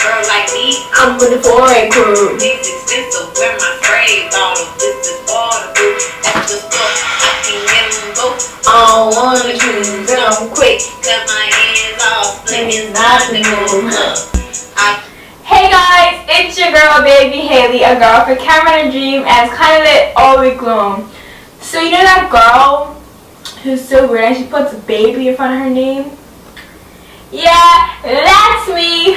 girl like me, I'm with the foreign crew. things expensive, wear my braids, all of this is affordable. At the store, I can get them both. I don't wanna choose them quick. Cut my hands off, but it's not the move. Hey guys, it's your girl baby Hailey, a girl for camera and a dream, and it's kind of lit all week long. So you know that girl who's so weird and she puts baby in front of her name? Yeah, that's me.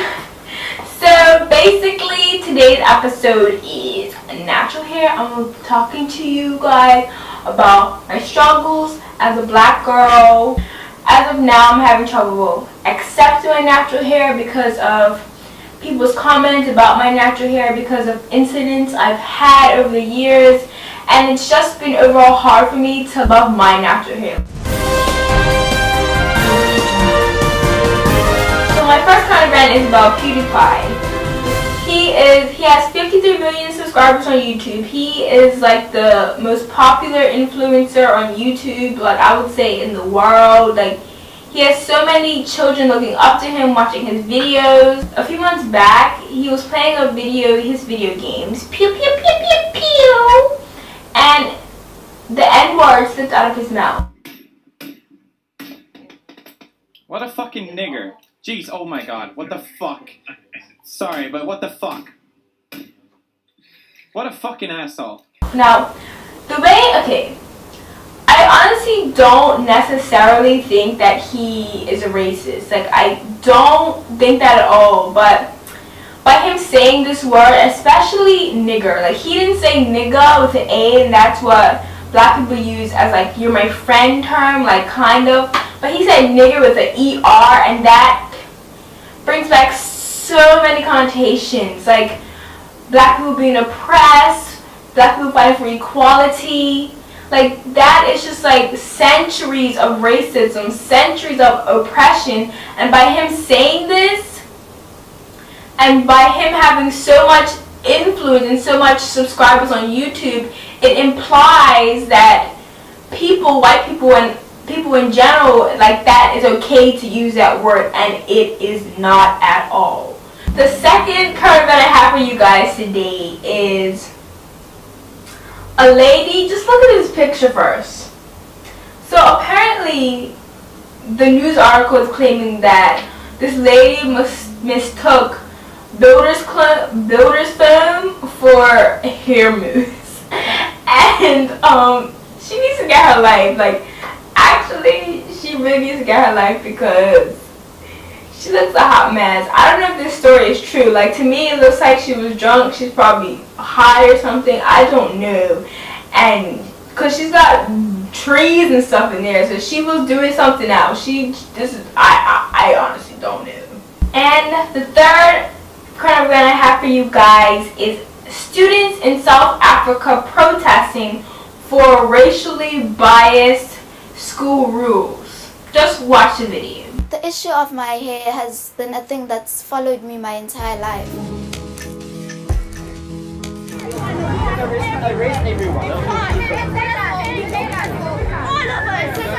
So basically today's episode is natural hair. I'm talking to you guys about my struggles as a black girl. As of now, I'm having trouble accepting my natural hair because of people's comments about my natural hair, because of incidents I've had over the years, and it's just been overall hard for me to love my natural hair. So my first current event is about PewDiePie. He has 53 million subscribers on YouTube. He is like the most popular influencer on YouTube, like I would say in the world. Like he has so many children looking up to him, watching his videos. A few months back, he was playing his video games, pew pew pew pew pew, and the N-word slipped out of his mouth. What a fucking nigger. Jeez, oh my god, what the fuck? Sorry, but what the fuck? What a fucking asshole. Now, I honestly don't necessarily think that he is a racist. Like, I don't think that at all. But by him saying this word, especially nigger, like he didn't say nigga with an A, and that's what black people use as like you're my friend term, like kind of. But he said nigger with an ER, and that brings back so many connotations. Like black people being oppressed, black people fighting for equality. Like that is just like centuries of racism, centuries of oppression, and by him saying this, and by him having so much influence and so much subscribers on YouTube, it implies that people, white people and people in general, like that is okay to use that word, and it is not at all. The second current event I have for you guys today is a lady. Just look at this picture first. So apparently the news article is claiming that this lady mistook builder's foam for hair mousse, and she needs to get her life. Like actually she really needs to get her life because she looks a hot mess. I don't know if this story is true. Like to me it looks like she was drunk. She's probably high or something. I don't know. And cause she's got trees and stuff in there, so she was doing something else. I honestly don't know. And the third current event I have for you guys is students in South Africa protesting for racially biased school rules. Just watch the video. The issue of my hair has been a thing that's followed me my entire life. Erase everyone. All of us. They're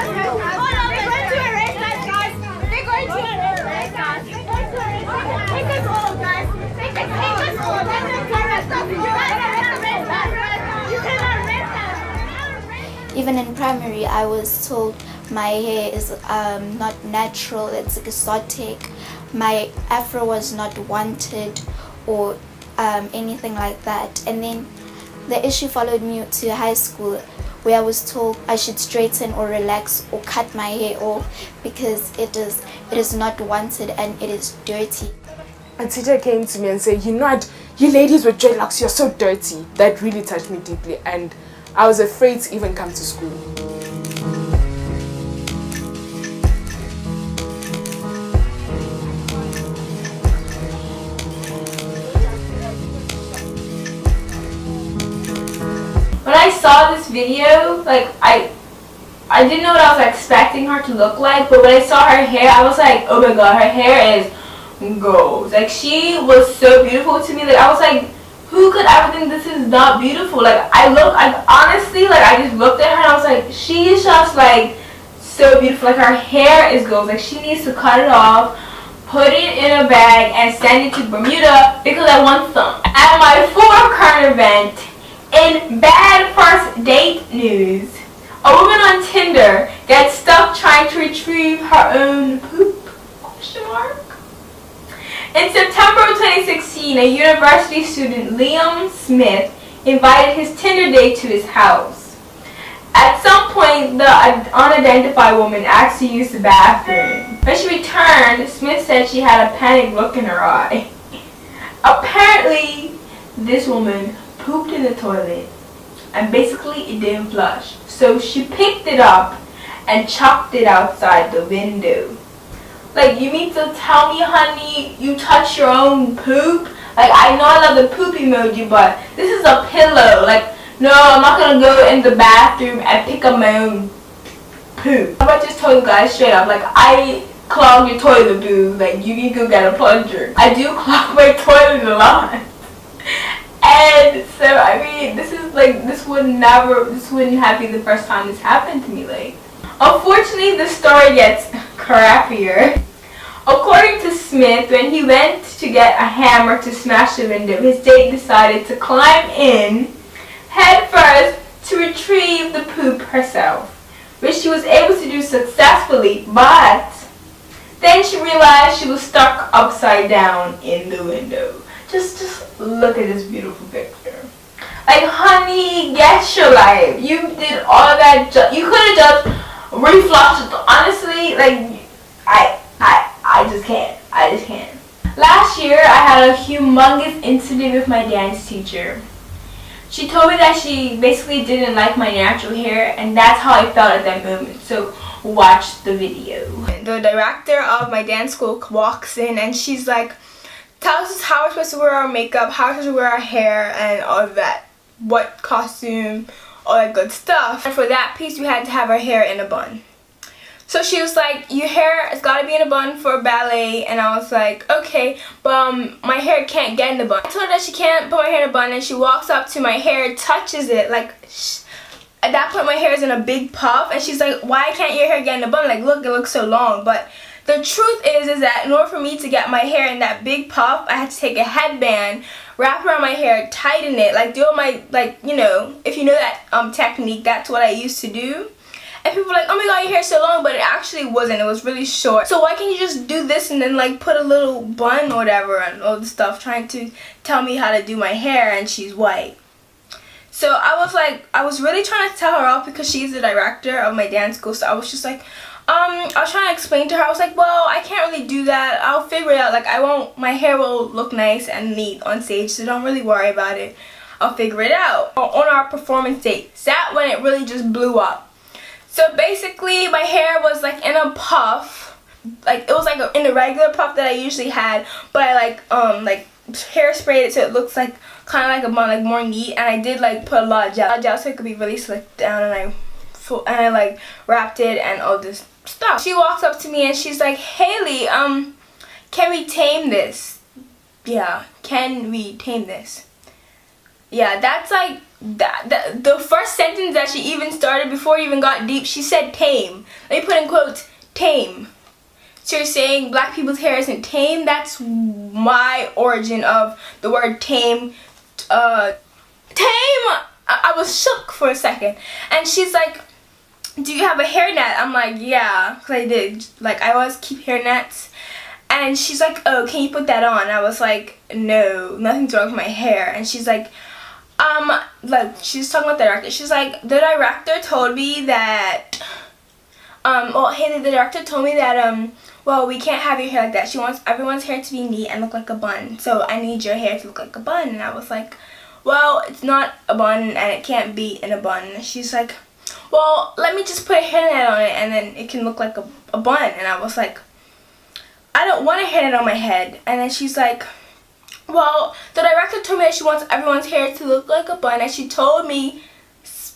going to erase us, guys. They're going to erase us. Take us all, guys. Take us all. You cannot erase us. Even in primary, I was told my hair is not natural, it's exotic. My afro was not wanted or anything like that. And then the issue followed me to high school, where I was told I should straighten or relax or cut my hair off because it is not wanted and it is dirty. A teacher came to me and said, you ladies with dreadlocks, you're so dirty. That really touched me deeply, and I was afraid to even come to school. When I saw this video, like I didn't know what I was expecting her to look like, but when I saw her hair, I was like, oh my god, her hair is gold. Like she was so beautiful to me. Like I was like, who could ever think this is not beautiful? Like I honestly, like I just looked at her and I was like, she is just like so beautiful. Like her hair is gold. Like she needs to cut it off. put it in a bag, and send it to Bermuda because I want some. At my fourth current event, in bad first date news, a woman on Tinder gets stuck trying to retrieve her own poop? Question mark. In September of 2016, a university student, Liam Smith, invited his Tinder date to his house. At some point, the unidentified woman asked to use the bathroom. When she returned, Smith said she had a panicked look in her eye. Apparently, this woman pooped in the toilet, and basically it didn't flush. So she picked it up and chucked it outside the window. Like, you mean to tell me, honey, you touch your own poop? Like, I know I love the poop emoji, but this is a pillow. Like, no, I'm not gonna go in the bathroom and pick up my own poop. I just told you guys straight up, like, I clog your toilet, boo. Like, you need to go get a plunger. I do clog my toilet a lot. And so, I mean, this wouldn't have been the first time this happened to me. Like, unfortunately, the story gets crappier. According to Smith, when he went to get a hammer to smash the window, his date decided to climb in head first to retrieve the poop herself, which she was able to do successfully, but then she realized she was stuck upside down in the window. Just look at this beautiful picture. Like, honey, get your life. You did all of that. You could have just reflushed it. Honestly, like, I just can't. I just can't. Last year, I had a humongous incident with my dance teacher. She told me that she basically didn't like my natural hair, and that's how I felt at that moment. So watch the video. The director of my dance school walks in, and she's like, tells us how we're supposed to wear our makeup, how we're supposed to wear our hair, and all of that. What costume, all that good stuff. And for that piece, we had to have our hair in a bun. So she was like, your hair has got to be in a bun for ballet. And I was like, okay, but my hair can't get in the bun. I told her that she can't put my hair in a bun, and she walks up to my hair, touches it, like, at that point my hair is in a big puff, and she's like, why can't your hair get in the bun? Like, look, it looks so long. But the truth is that in order for me to get my hair in that big puff, I had to take a headband, wrap around my hair, tighten it, like do my, like, you know, if you know that technique, that's what I used to do. And people were like, oh my god, your hair's so long, but it actually wasn't. It was really short. So why can't you just do this and then like put a little bun or whatever and all this stuff, trying to tell me how to do my hair, and she's white. So I was really trying to tell her off because she's the director of my dance school. So I was just like, I was trying to explain to her. I was like, well, I can't really do that. I'll figure it out. Like, my hair will look nice and neat on stage, so don't really worry about it. I'll figure it out. On our performance date, that when it really just blew up. So basically, my hair was like in a puff. Like, it was like in a regular puff that I usually had, but I like hairsprayed it so it looks like kind of like a bun, like more neat. And I did like put a lot of gel so it could be really slicked down, and I like wrapped it and all this stuff. She walks up to me and she's like, Hailey, can we tame this? Yeah, can we tame this? Yeah, that's like the first sentence that she even started before it even got deep. She said tame. Let me put in quotes, tame. So you're saying black people's hair isn't tame? That's my origin of the word tame. Tame! I was shook for a second. And she's like, do you have a hairnet? I'm like, yeah, because I did. Like, I always keep hairnets. And she's like, oh, can you put that on? I was like, no, nothing's wrong with my hair. And she's like, she's talking about the director. She's like, the director told me that, well, Hailey, the director told me that, well, we can't have your hair like that. She wants everyone's hair to be neat and look like a bun. So I need your hair to look like a bun. And I was like, well, it's not a bun and it can't be in a bun. And she's like, well, let me just put a hairnet on it and then it can look like a bun. And I was like, I don't want a hairnet on my head. And then she's like, well, the director told me that she wants everyone's hair to look like a bun, and she told me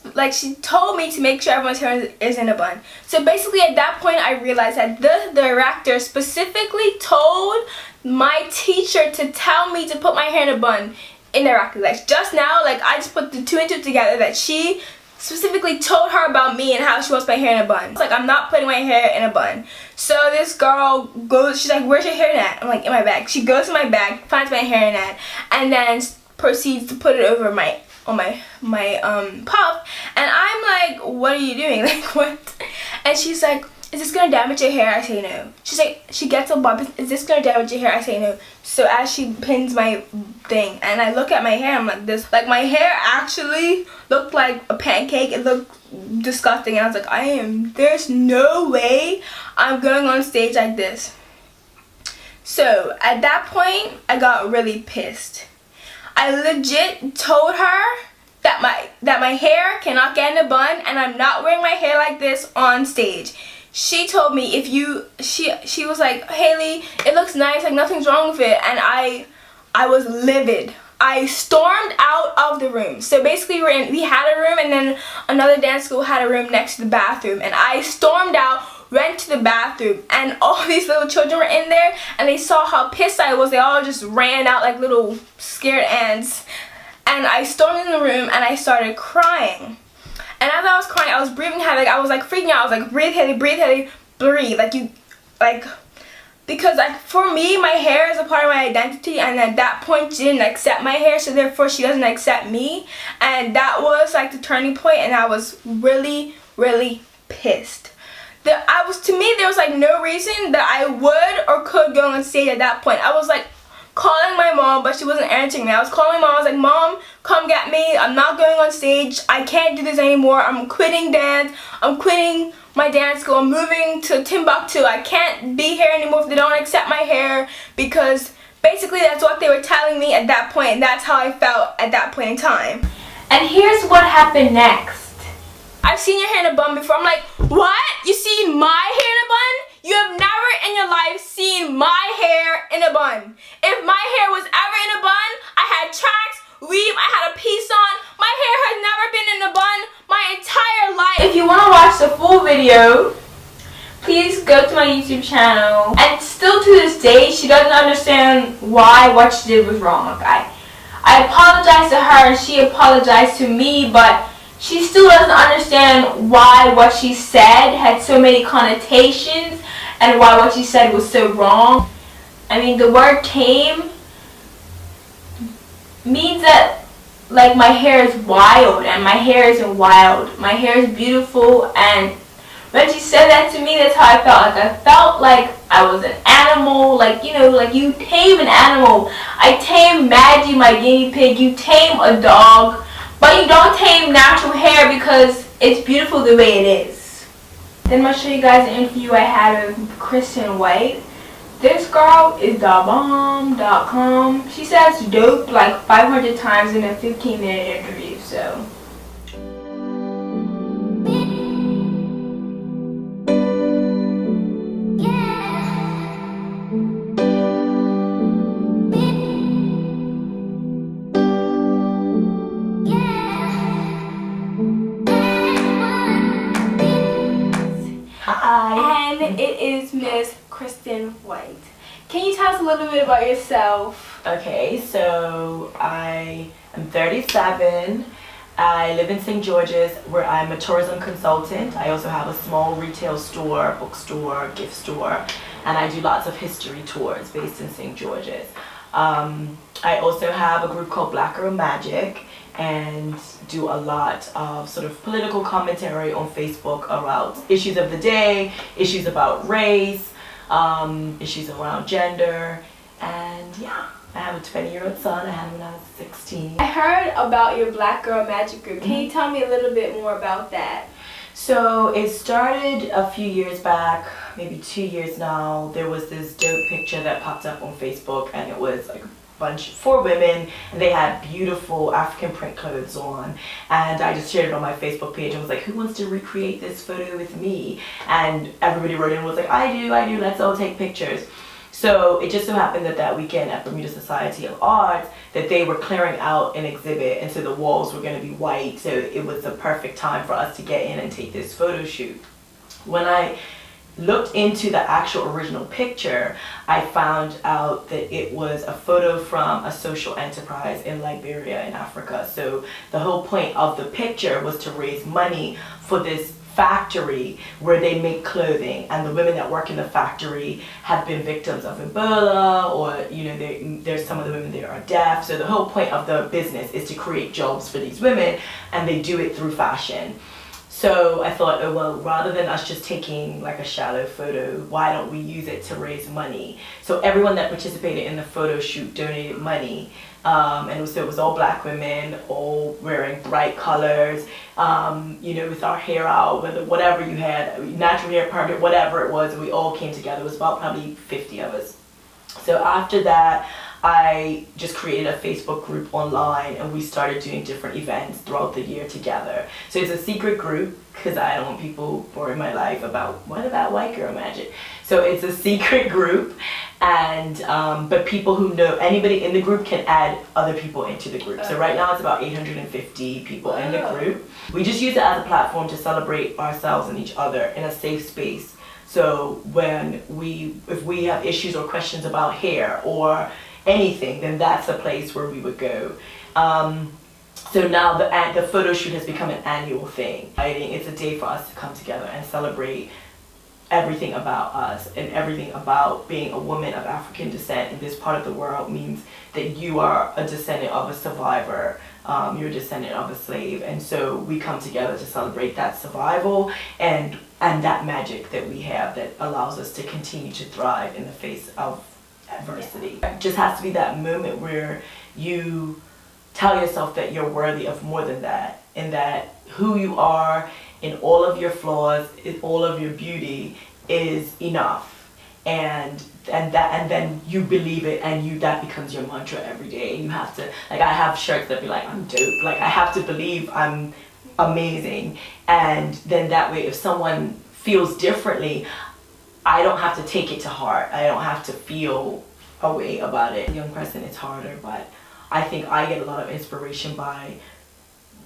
to make sure everyone's hair is in a bun. So basically at that point I realized that the director specifically told my teacher to tell me to put my hair in a bun indirectly. Like, just now, like, I just put the two and two together that she specifically told her about me and how she wants my hair in a bun. It's like, I'm not putting my hair in a bun. So this girl goes, she's like, where's your hair net? I'm like, in my bag. She goes to my bag, finds my hair net, and then proceeds to put it over my puff. And I'm like, what are you doing? Like, what? And she's like, is this gonna damage your hair? I say no. She's like, she gets a bob, is this gonna damage your hair? I say no. So as she pins my thing, and I look at my hair, I'm like this. Like, my hair actually looked like a pancake. It looked disgusting, and I was like, there's no way I'm going on stage like this. So at that point, I got really pissed. I legit told her that my hair cannot get in a bun, and I'm not wearing my hair like this on stage. She told me she was like, Hailey, it looks nice, like nothing's wrong with it, and I was livid. I stormed out of the room. So basically we had a room, and then another dance school had a room next to the bathroom, and I stormed out, went to the bathroom, and all these little children were in there, and they saw how pissed I was. They all just ran out like little scared ants, and I stormed in the room and I started crying. And as I was crying, I was breathing heavy. Like, I was like freaking out. I was like, breathe heavy, breathe. Because like, for me, my hair is a part of my identity, and at that point she didn't accept my hair, so therefore she doesn't accept me. And that was like the turning point, and I was really, really pissed. To me, there was like no reason that I would or could go on stage at that point. I was like calling my mom, but she wasn't answering me. I was calling mom. I was like, Mom, come get me. I'm not going on stage. I can't do this anymore. I'm quitting dance. I'm quitting my dance school. I'm moving to Timbuktu. I can't be here anymore if they don't accept my hair, because basically that's what they were telling me at that point, and that's how I felt at that point in time. And here's what happened next. I've seen your hair in a bun before. I'm like, what? You seen my hair in a bun? You have never in your life seen my hair in a bun. If my hair was ever in a bun, I had tracks, weave, I had a piece on. My hair has never been in a bun my entire life. If you want to watch the full video, please go to my YouTube channel. And still to this day, she doesn't understand why what she did was wrong. Like, I apologized to her and she apologized to me, but she still doesn't understand why what she said had so many connotations and why what she said was so wrong. I mean, the word tame means that, like, my hair is wild, and my hair isn't wild. My hair is beautiful, and when she said that to me, that's how I felt. Like, I felt like I was an animal, like, you know, like you tame an animal. I tame Maggie, my guinea pig. You tame a dog, but you don't tame natural hair because it's beautiful the way it is. Then I'll show you guys an interview I had with Kristen White. This girl is thebomb.com. She says dope like 500 times in a 15-minute interview, so. And it is Miss Kristen White. Can you tell us a little bit about yourself? Okay, so I am 37. I live in St. George's, where I'm a tourism consultant. I also have a small retail store, bookstore, gift store, and I do lots of history tours based in St. George's. I also have a group called Black Girl Magic, and do a lot of sort of political commentary on Facebook about issues of the day, issues about race, issues around gender, and yeah. I have a 20-year-old son. I had him when I was 16. I heard about your Black Girl Magic group. Can you tell me a little bit more about that? So it started a few years back, maybe 2 years now. There was this dope picture that popped up on Facebook, and it was like four women, and they had beautiful African print clothes on, and I just shared it on my Facebook page and was like, who wants to recreate this photo with me? And everybody wrote in and was like, I do, let's all take pictures. So it just so happened that that weekend at Bermuda Society of Arts that they were clearing out an exhibit, and so the walls were going to be white, so it was the perfect time for us to get in and take this photo shoot. When I looked into the actual original picture, I found out that it was a photo from a social enterprise in Liberia in Africa. So the whole point of the picture was to raise money for this factory where they make clothing, and the women that work in the factory have been victims of Ebola, or there's some of the women there are deaf. So the whole point of the business is to create jobs for these women, and they do it through fashion. So I thought, oh well, rather than us just taking like a shallow photo, why don't we use it to raise money? So everyone that participated in the photo shoot donated money. And so it was all black women, all wearing bright colors, with our hair out, whatever you had, natural hair, permanent, whatever it was, and we all came together. It was about probably 50 of us. So after that, I just created a Facebook group online, and we started doing different events throughout the year together. So it's a secret group because I don't want people boring my life about what about white girl magic. So it's a secret group, and but people who know, anybody in the group can add other people into the group. So right now it's about 850 people in the group. We just use it as a platform to celebrate ourselves and each other in a safe space. So if we have issues or questions about hair or anything, then that's a place where we would go. So now the photo shoot has become an annual thing. It's a day for us to come together and celebrate everything about us, and everything about being a woman of African descent in this part of the world means that you are a descendant of a survivor. You're a descendant of a slave, and so we come together to celebrate that survival and that magic that we have that allows us to continue to thrive in the face of adversity. It just has to be that moment where you tell yourself that you're worthy of more than that, and that who you are in all of your flaws, in all of your beauty is enough, and then you believe it, and that becomes your mantra every day. And you have to, like, I have shirts that be like, I'm dope, like I have to believe I'm amazing, and then that way if someone feels differently, I don't have to take it to heart. I don't have to feel a way about it. Young person, it's harder, but I think I get a lot of inspiration by,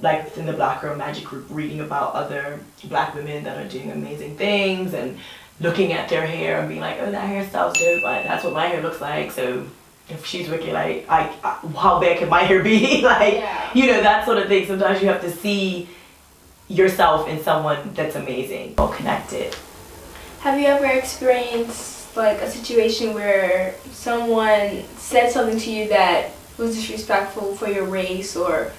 like within the Black Girl Magic group, reading about other black women that are doing amazing things and looking at their hair and being like, oh, that hairstyle's dope, but that's what my hair looks like. So if she's wicked, like, how bad can my hair be? Like, that sort of thing. Sometimes you have to see yourself in someone that's amazing, all connected. Have you ever experienced like a situation where someone said something to you that was disrespectful for your race or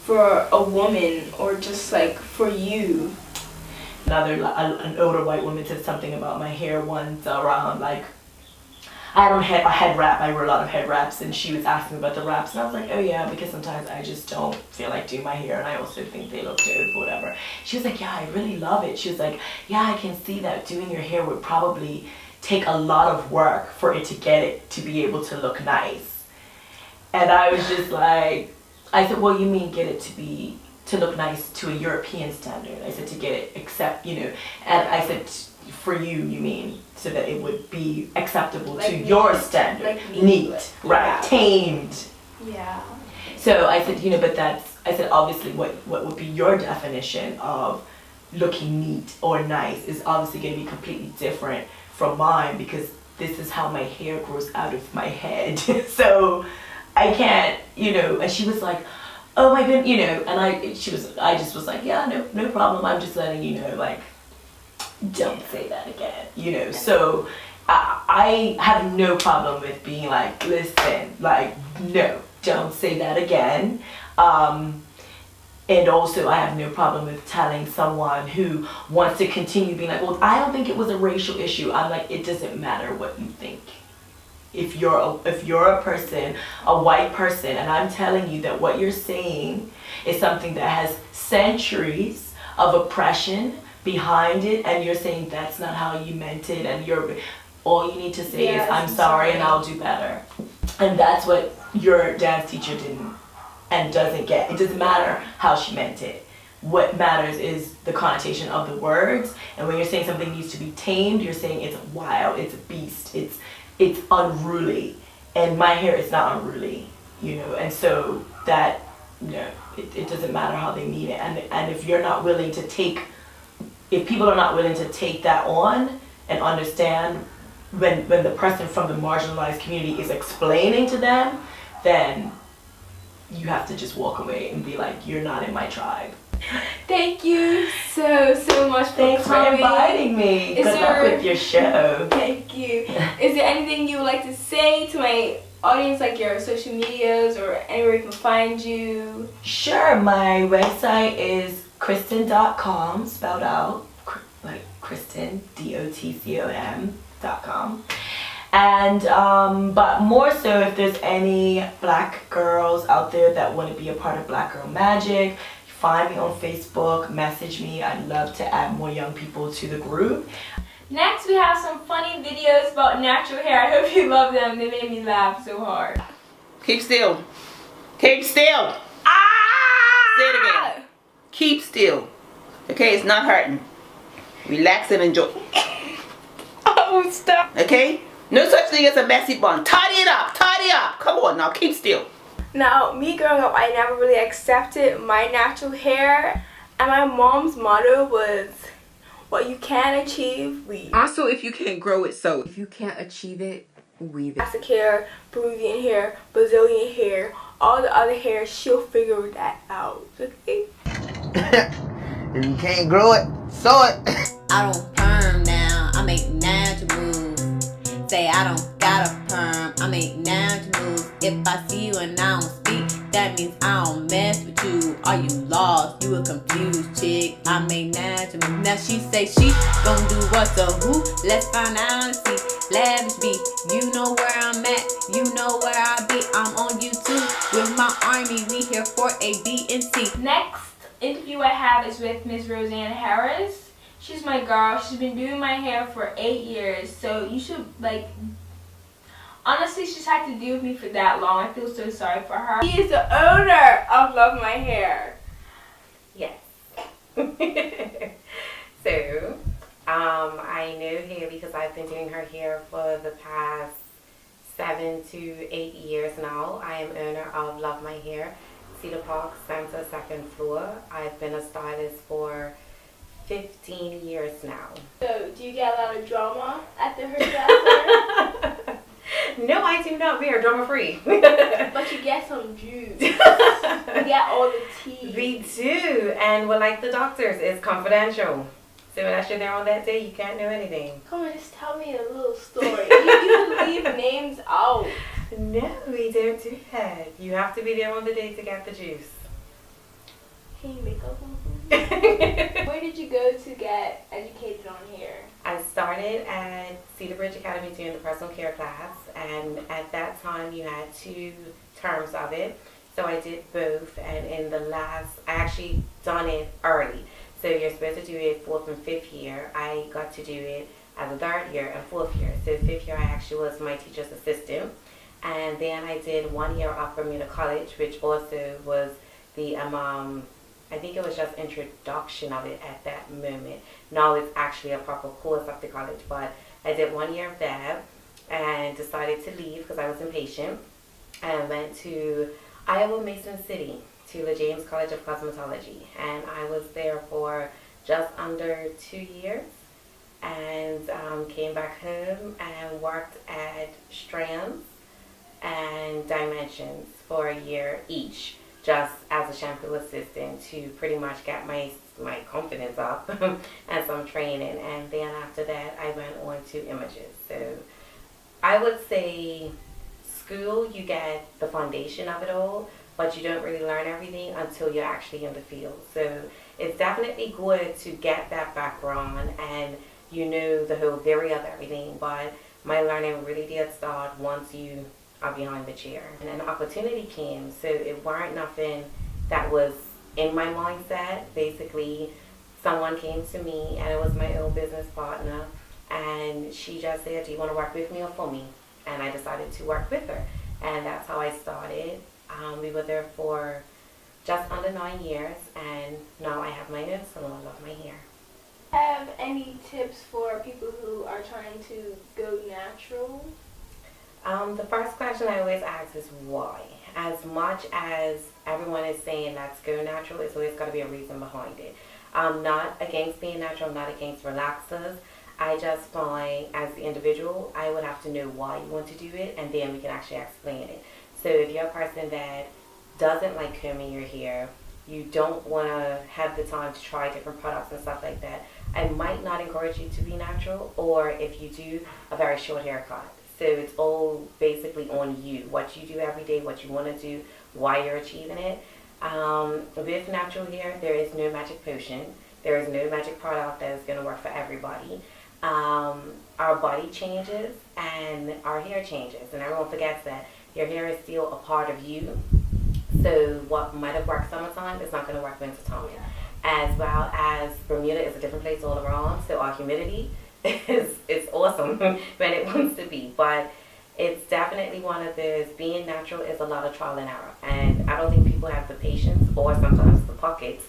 for a woman or just like for you? An older white woman said something about my hair once around, like, I had a head wrap. I wear a lot of head wraps, and she was asking about the wraps, and I was like, oh yeah, because sometimes I just don't feel like doing my hair, and I also think they look good or whatever. She was like, yeah, I really love it. She was like, yeah, I can see that doing your hair would probably take a lot of work for it to get it to be able to look nice. And I was just like, I said, well, you mean get it to look nice to a European standard. I said, to get it and I said, for you mean so that it would be acceptable like to neat, your standard. Like neat, right, yeah. Tamed. Yeah. So I said, I said, obviously what would be your definition of looking neat or nice is obviously going to be completely different from mine, because this is how my hair grows out of my head. So I can't, and she was like, oh my goodness, and I just was like, yeah, no problem. I'm just letting you know, like, don't say that again, So I have no problem with being like, listen, like, no, don't say that again. And also I have no problem with telling someone who wants to continue being like, well, I don't think it was a racial issue. I'm like, it doesn't matter what you think. If you're a person, a white person, and I'm telling you that what you're saying is something that has centuries of oppression behind it, and you're saying that's not how you meant it, and all you need to say is I'm sorry and I'll do better. And that's what your dance teacher didn't and doesn't get. It doesn't matter how she meant it. What matters is the connotation of the words, and when you're saying something needs to be tamed, you're saying it's wild, it's a beast, it's unruly, and my hair is not unruly, and so that, it doesn't matter how they mean it, and if you're not willing to if people are not willing to take that on and understand when the person from the marginalized community is explaining to them, then you have to just walk away and be like, you're not in my tribe. Thank you so much for Thanks for coming. inviting me. Good luck with your show. Thank you. Is there anything you would like to say to my audience, like your social medias or anywhere we can find you? Sure, my website is kristen.com, spelled out like Kristen, DOTCOM.com. And but more so, if there's any black girls out there that want to be a part of Black Girl Magic, find me on Facebook, message me. I'd love to add more young people to the group. Next, we have some funny videos about natural hair. I hope you love them. They made me laugh so hard. Keep still. Keep still. Ah! Say it again. Keep still. Okay, it's not hurting. Relax and enjoy. Oh, stop. Okay? No such thing as a messy bun. Tidy it up. Tidy up. Come on now. Keep still. Now, me growing up, I never really accepted my natural hair. And my mom's motto was, what you can achieve, weave. Also, if you can't grow it, so. If you can't achieve it, weave it. Plastic hair, Peruvian hair, Brazilian hair, all the other hair, she'll figure that out, okay? If you can't grow it, sew it. I don't perm now, I make natural moves. Say I don't got a perm, I make natural moves. If I see you and I don't speak, that means I don't mess with you. Are you lost? You a confused chick. I make natural moves. Now she say she gon' do what so who? Let's find out and see. Lavish B, you know where I'm at, you know where I be. I'm on YouTube with my army. We here for A, B, and C. Next interview I have is with Miss Rossane Harris. She's my girl. She's been doing my hair for 8 years. So you should, like, honestly, she's had to deal with me for that long. I feel so sorry for her. She is the owner of Love My Hair. Yes. So, I know Hailey because I've been doing her hair for the past 7 to 8 years now. I am owner of Love My Hair, Cedar Park Center, 2nd floor. I've been a stylist for 15 years now. So, do you get a lot of drama at the hairdresser? No, I do not. We are drama free. But you get some juice. You get all the tea. We do, and we're like the doctors, it's confidential. So unless you're there on that day, you can't know anything. Come on, just tell me a little story. You leave names out. No, we don't do that. You have to be there on the day to get the juice. Can you make up one for me? Where did you go to get educated on hair? I started at Cedar Bridge Academy doing the personal care class, and at that time you had 2 terms of it. So I did both, and in the last, I actually done it early. So you're supposed to do it 4th and 5th year. I got to do it as a 3rd year and 4th year. So 5th year I actually was my teacher's assistant. And then I did 1 year off Bermuda College, which also was the, I think it was just introduction of it at that moment. Now it's actually a proper course of the college, but I did 1 year of that and decided to leave because I was impatient and went to Iowa Mason City to the James College of Cosmetology, and I was there for just under 2 years and came back home and worked at Strands and Dimensions for a year each, just as a shampoo assistant to pretty much get my confidence up and some training. And then after that I went on to images. So I would say school, you get the foundation of it all, but you don't really learn everything until you're actually in the field. So it's definitely good to get that background and you know the whole theory of everything, but my learning really did start once you are behind the chair. And an opportunity came, so it weren't nothing that was in my mindset. Basically, someone came to me, and it was my old business partner, and she just said, do you want to work with me or for me? And I decided to work with her, and that's how I started. We were there for just under 9 years, and now I have my own salon, Love My Hair. Have any tips for people who are trying to go natural? The first question I always ask is why. As much as everyone is saying let's go natural, it's always got to be a reason behind it. I'm not against being natural, I'm not against relaxers. I just find as the individual, I would have to know why you want to do it, and then we can actually explain it. So if you're a person that doesn't like combing your hair, you don't want to have the time to try different products and stuff like that, I might not encourage you to be natural, or if you do, a very short haircut. So it's all basically on you, what you do every day, what you want to do, why you're achieving it. With natural hair, there is no magic potion. There is no magic product that is going to work for everybody. Our body changes and our hair changes, and everyone forgets that your hair is still a part of you. So what might have worked summertime is not going to work wintertime. As well as Bermuda is a different place all around, so our humidity is awesome when it wants to be. But it's definitely one of those, being natural is a lot of trial and error. And I don't think people have the patience or sometimes the pockets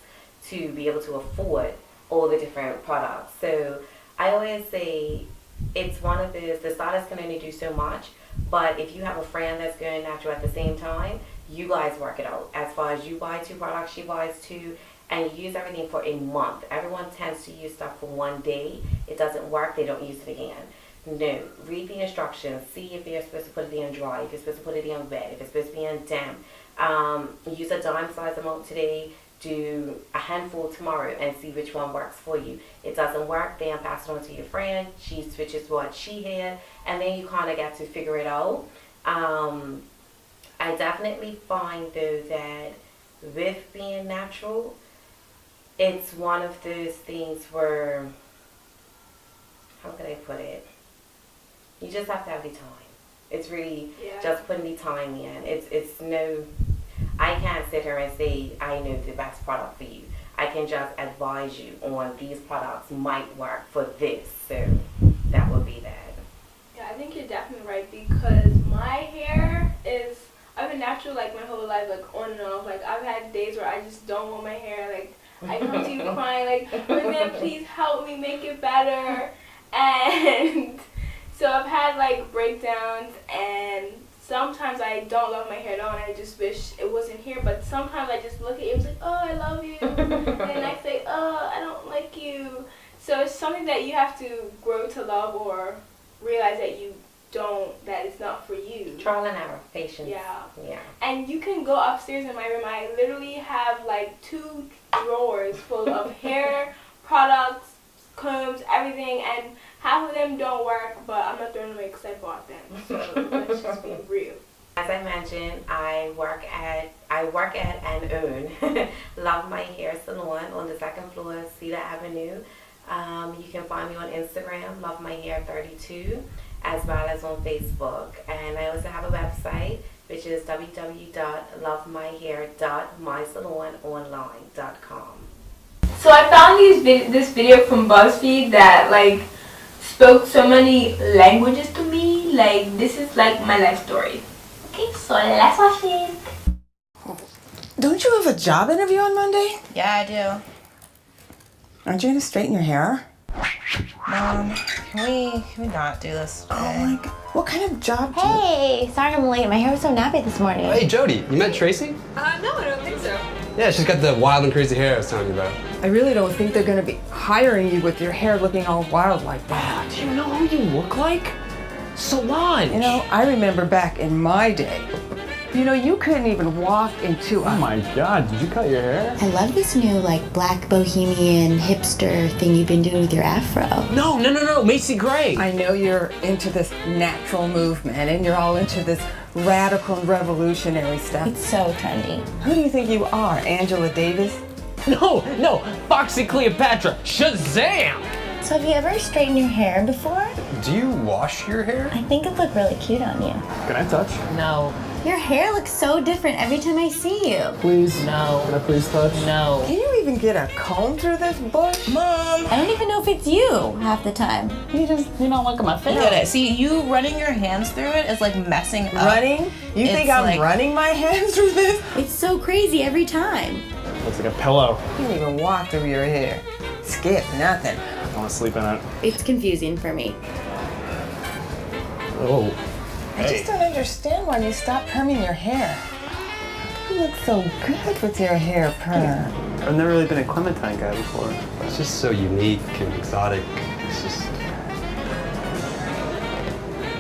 to be able to afford all the different products. So I always say it's one of those, the stylist can only do so much, but if you have a friend that's going natural at the same time, you guys work it out. As far as you buy 2 products, she buys 2, and you use everything for a month. Everyone tends to use stuff for one day. It doesn't work, they don't use it again. No, read the instructions, see if you're supposed to put it in dry, if you're supposed to put it in wet, if it's supposed to be in damp. Use a dime size amount today, do a handful tomorrow, and see which one works for you. It doesn't work, then pass it on to your friend, she switches what she had, and then you kind of get to figure it out. I definitely find though that with being natural, it's one of those things where, how can I put it? You just have to have the time. It's really just putting the time in. It's no, I can't sit here and say I know the best product for you. I can just advise you on these products might work for this. So that would be that. Yeah, I think you're definitely right, because my hair is, I've been natural like my whole life, like on and off. Like I've had days where I just don't want my hair. Like I come to you crying, like, man, please help me make it better. And so I've had like breakdowns, and sometimes I don't love my hair at all, and I just wish it wasn't here. But sometimes I just look at you and say, oh, I love you, and I say, oh, I don't like you. So it's something that you have to grow to love, or realize that you don't, that it's not for you. Trial and error, patience. Yeah. And you can go upstairs in my room. I literally have like 2 drawers full of hair products, combs, everything, and half of them don't work, but I'm not throwing them away because I bought them. So let's just be real. As I mentioned, I work at and own Love My Hair Salon on the 2nd floor, Cedar Avenue. You can find me on Instagram, Love My Hair 32, as well as on Facebook. And I also have a website, which is www.lovemyhair.mysalononline.com. So I found this video from BuzzFeed that like spoke so many languages to me. Like this is like my life story. Okay, so let's watch it. Don't you have a job interview on Monday? Yeah, I do. Aren't you gonna straighten your hair? Can we not do this today? Oh my god. What kind of job do you... Hey, sorry I'm late. My hair was so nappy this morning. Hey, Jody, you met Tracy? No, I don't think so. Yeah, she's got the wild and crazy hair I was telling you about. I really don't think they're gonna be hiring you with your hair looking all wild like that. Do you know who you look like? Solange! You know, I remember back in my day, you know, you couldn't even walk into Oh my god, did you cut your hair? I love this new, like, black bohemian hipster thing you've been doing with your afro. No, Macy Gray. I know you're into this natural movement and you're all into this radical and revolutionary stuff. It's so trendy. Who do you think you are, Angela Davis? No, Foxy Cleopatra. Shazam! So have you ever straightened your hair before? Do you wash your hair? I think it looked really cute on you. Can I touch? No. Your hair looks so different every time I see you. Please? No. Can I please touch? No. Can you even get a comb through this bush? Mom! I don't even know if it's you half the time. You don't look at my face. Look at it. See, you running your hands through it is like messing up. Running? You think I'm like, running my hands through this? It's so crazy every time. Looks like a pillow. You can't even walk through your hair. Skip, nothing. I want to sleep in it. It's confusing for me. Oh. I just don't understand why you stopped perming your hair. You look so good with your hair permed. I've never really been a Clementine guy before. It's just so unique and exotic. It's just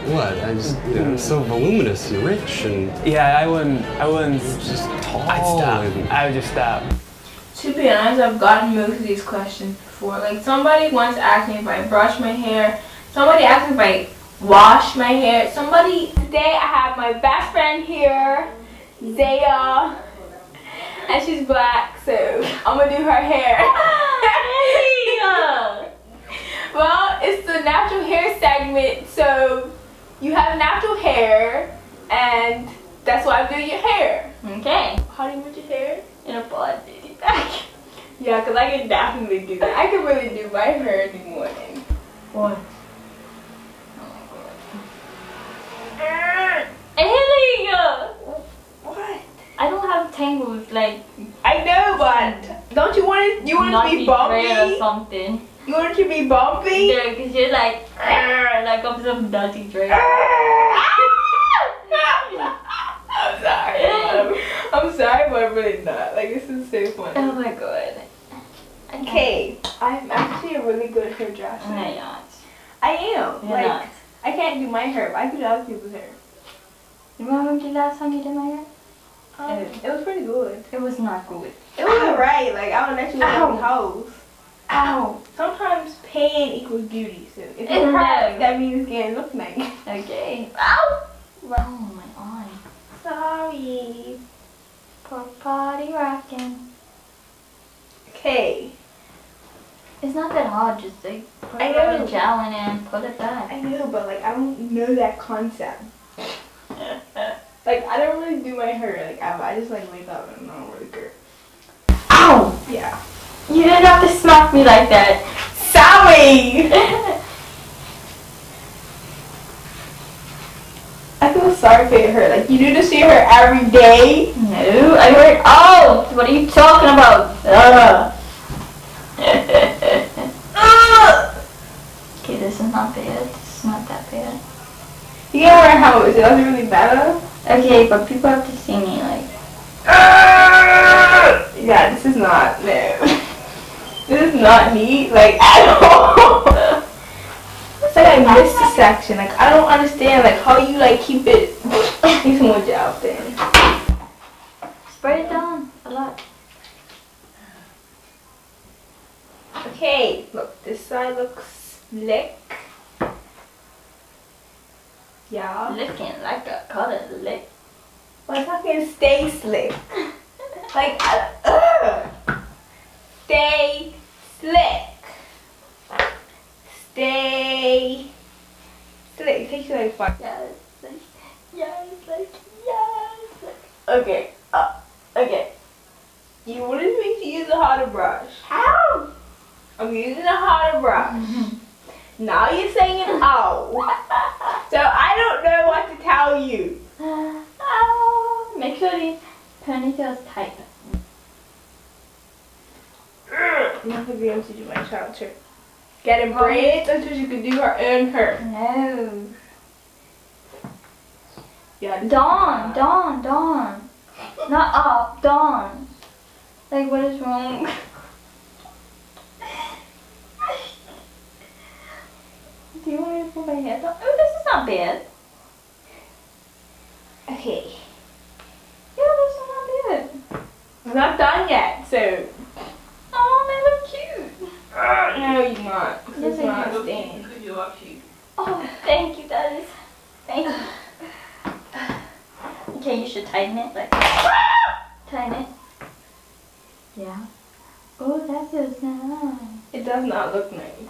What? I just, so voluminous and rich and... Yeah, I wouldn't just tall. I'd stop. I would just stop. To be honest, I've gotten most of these questions before. Like, somebody once asked me if I brush my hair. Somebody asked me if I wash my hair. Today I have my best friend here, Zaya. And she's black, so I'm gonna do her hair. Well, it's the natural hair segment, so you have natural hair, and that's why I'm doing your hair. Okay. How do you want your hair? In a bun. Yeah, because I can definitely do that. I can really do my hair in the morning. What? Hailey! What? I don't have tangles, like... I know, but don't you want it? You want it to be bumpy? Or something. You want it to be bumpy? Yeah, because you're like I'm some dirty dread. I'm sorry, but I'm really not. Like, this is so funny. Oh my god. Okay, I'm actually a really good hairdresser. No, you're not. I am. You're not. I can't do my hair, but I can do other people's hair. You remember the last time you did my hair? It was pretty good. It was not good. It was alright. Like, I would let you Ow. in house. Ow. Sometimes pain equals beauty. So if it No. hurts, that means it's gonna look nice. Okay. Ow! Oh, my eye. Sorry. Poor party rocking. Okay. It's not that hard, just like put I it know. in the gel and then put it back. I know, but like I don't know that concept. Like I don't really do my hair. Like I just like wake up and I don't really care. Ow! Yeah. You didn't have to smack me like that. Sorry. I feel sorry for your hair. Like you do this to your hair every day. No, I heard. Oh, what are you talking about? Okay, this is not bad. This is not that bad. You can't wear how it doesn't really matter. Okay, but people have to see me like. Yeah, this is not. No. This is not neat. Like at all. It's like I missed the section. Like I don't understand. Like how you like keep it. Need some more gel then. Spray it down a lot. Okay, look, this side looks slick. Yeah. Licking like a color lick. Well, it's not gonna stay slick. Like, stay slick. Stay slick. It takes you like 5. Yes. Okay. Okay. You wanted me to use a harder brush. How? I'm using a harder brush. Now you're saying oh. So I don't know what to tell you. Make sure the ponytail is tight. I'm not gonna be able to do my child trick. Getting braids until she can do her own hair. No. Yeah. Dawn. Not up, Dawn. Like, what is wrong? Do you want me to put my hair down? Oh, this is not bad. Okay. Yeah, this is not bad. I'm not done yet, so. Oh, they look cute. No, you're not. Yes, It's I not do. staying. Oh, thank you, guys. Thank you. Okay, you should tighten it. Like, tighten it. Yeah. Oh, that feels nice. It does not look nice.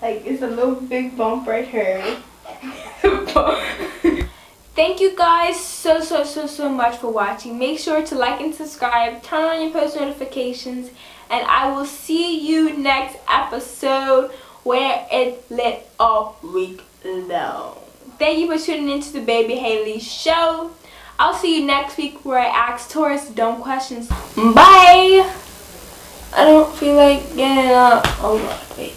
Like, it's a little big bump right here. Thank you guys so much for watching. Make sure to like and subscribe. Turn on your post notifications. And I will see you next episode where it lit all week long. Thank you for tuning into the Baby Hailey show. I'll see you next week where I ask tourists dumb questions. Bye! I don't feel like getting up. Oh god, wait.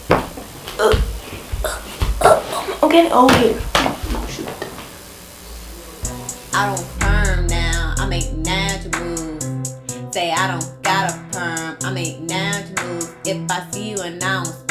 I'm getting old here. I don't perm now, I make natural moves. Say I don't got a perm, I make natural moves. If I see you and I don't